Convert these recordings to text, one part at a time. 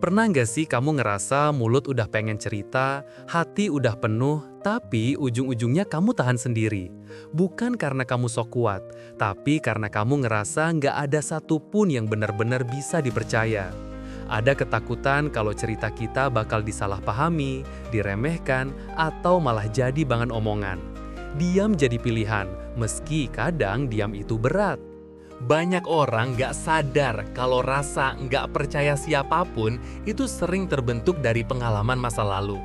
Pernah nggak sih kamu ngerasa mulut udah pengen cerita, hati udah penuh, tapi ujung-ujungnya kamu tahan sendiri? Bukan karena kamu sok kuat, tapi karena kamu ngerasa nggak ada satupun yang benar-benar bisa dipercaya. Ada ketakutan kalau cerita kita bakal disalahpahami, diremehkan, atau malah jadi bahan omongan. Diam jadi pilihan, meski kadang diam itu berat. Banyak orang nggak sadar kalau rasa nggak percaya siapapun itu sering terbentuk dari pengalaman masa lalu.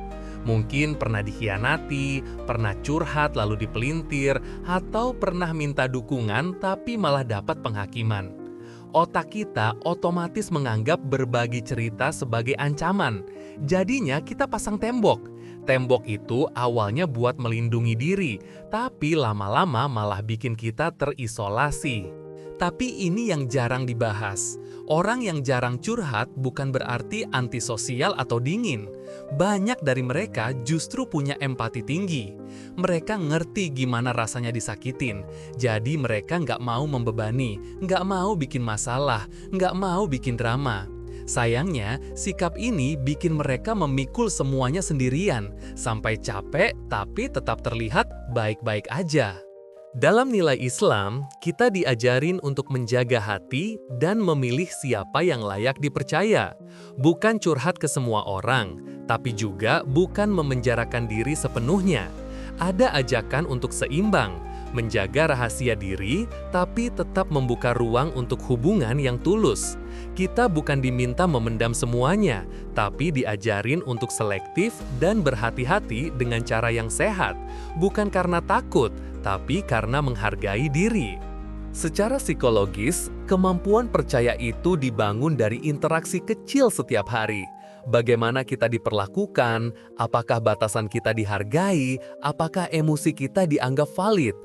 Mungkin pernah dikhianati, pernah curhat lalu dipelintir, atau pernah minta dukungan tapi malah dapat penghakiman. Otak kita otomatis menganggap berbagi cerita sebagai ancaman. Jadinya kita pasang tembok. Tembok itu awalnya buat melindungi diri, tapi lama-lama malah bikin kita terisolasi. Tapi ini yang jarang dibahas. Orang yang jarang curhat bukan berarti antisosial atau dingin. Banyak dari mereka justru punya empati tinggi. Mereka ngerti gimana rasanya disakitin. Jadi mereka nggak mau membebani, nggak mau bikin masalah, nggak mau bikin drama. Sayangnya, sikap ini bikin mereka memikul semuanya sendirian. Sampai capek tapi tetap terlihat baik-baik aja. Dalam nilai Islam, kita diajarin untuk menjaga hati dan memilih siapa yang layak dipercaya. Bukan curhat ke semua orang, tapi juga bukan memenjarakan diri sepenuhnya. Ada ajakan untuk seimbang, menjaga rahasia diri, tapi tetap membuka ruang untuk hubungan yang tulus. Kita bukan diminta memendam semuanya, tapi diajarin untuk selektif dan berhati-hati dengan cara yang sehat. Bukan karena takut, tapi karena menghargai diri. Secara psikologis, kemampuan percaya itu dibangun dari interaksi kecil setiap hari. Bagaimana kita diperlakukan, apakah batasan kita dihargai, apakah emosi kita dianggap valid.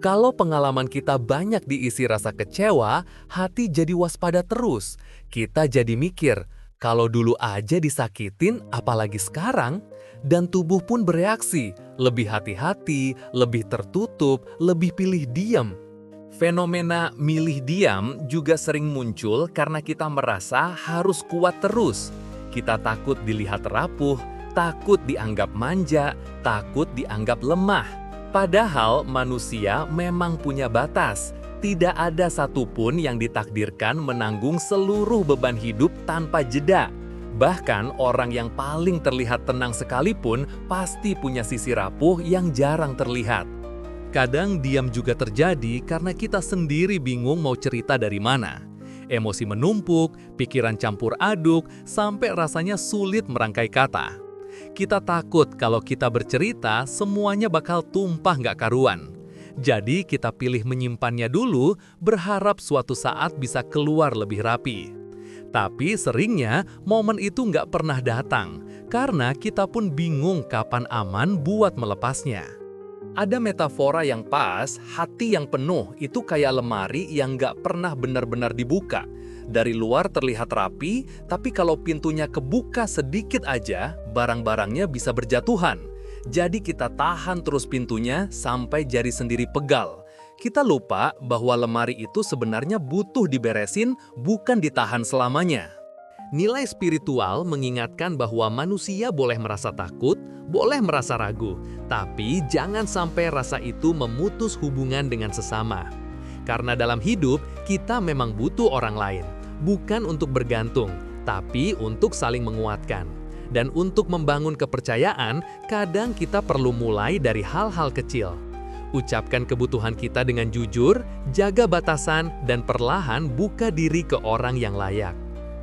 Kalau pengalaman kita banyak diisi rasa kecewa, hati jadi waspada terus. Kita jadi mikir, kalau dulu aja disakitin, apalagi sekarang? Dan tubuh pun bereaksi, lebih hati-hati, lebih tertutup, lebih pilih diam. Fenomena milih diam juga sering muncul karena kita merasa harus kuat terus. Kita takut dilihat rapuh, takut dianggap manja, takut dianggap lemah. Padahal manusia memang punya batas. Tidak ada satupun yang ditakdirkan menanggung seluruh beban hidup tanpa jeda. Bahkan orang yang paling terlihat tenang sekalipun pasti punya sisi rapuh yang jarang terlihat. Kadang diam juga terjadi karena kita sendiri bingung mau cerita dari mana. Emosi menumpuk, pikiran campur aduk, sampai rasanya sulit merangkai kata. Kita takut kalau kita bercerita semuanya bakal tumpah nggak karuan. Jadi kita pilih menyimpannya dulu, berharap suatu saat bisa keluar lebih rapi. Tapi seringnya momen itu nggak pernah datang, karena kita pun bingung kapan aman buat melepasnya. Ada metafora yang pas, hati yang penuh itu kayak lemari yang nggak pernah benar-benar dibuka. Dari luar terlihat rapi, tapi kalau pintunya kebuka sedikit aja, barang-barangnya bisa berjatuhan. Jadi kita tahan terus pintunya sampai jari sendiri pegal. Kita lupa bahwa lemari itu sebenarnya butuh diberesin, bukan ditahan selamanya. Nilai spiritual mengingatkan bahwa manusia boleh merasa takut, boleh merasa ragu, tapi jangan sampai rasa itu memutus hubungan dengan sesama. Karena dalam hidup, kita memang butuh orang lain, bukan untuk bergantung, tapi untuk saling menguatkan. Dan untuk membangun kepercayaan, kadang kita perlu mulai dari hal-hal kecil. Ucapkan kebutuhan kita dengan jujur, jaga batasan, dan perlahan buka diri ke orang yang layak.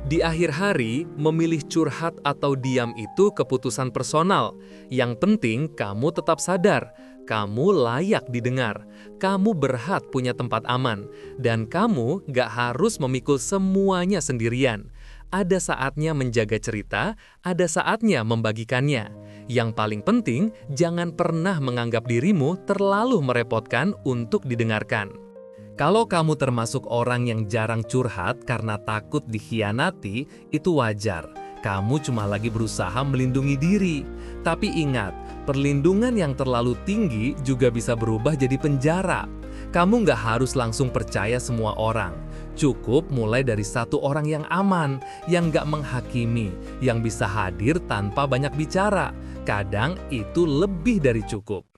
Di akhir hari, memilih curhat atau diam itu keputusan personal. Yang penting, kamu tetap sadar, kamu layak didengar, kamu berhak punya tempat aman, dan kamu gak harus memikul semuanya sendirian. Ada saatnya menjaga cerita, ada saatnya membagikannya. Yang paling penting, jangan pernah menganggap dirimu terlalu merepotkan untuk didengarkan. Kalau kamu termasuk orang yang jarang curhat karena takut dikhianati, itu wajar. Kamu cuma lagi berusaha melindungi diri. Tapi ingat, perlindungan yang terlalu tinggi juga bisa berubah jadi penjara. Kamu nggak harus langsung percaya semua orang. Cukup mulai dari satu orang yang aman, yang nggak menghakimi, yang bisa hadir tanpa banyak bicara. Kadang itu lebih dari cukup.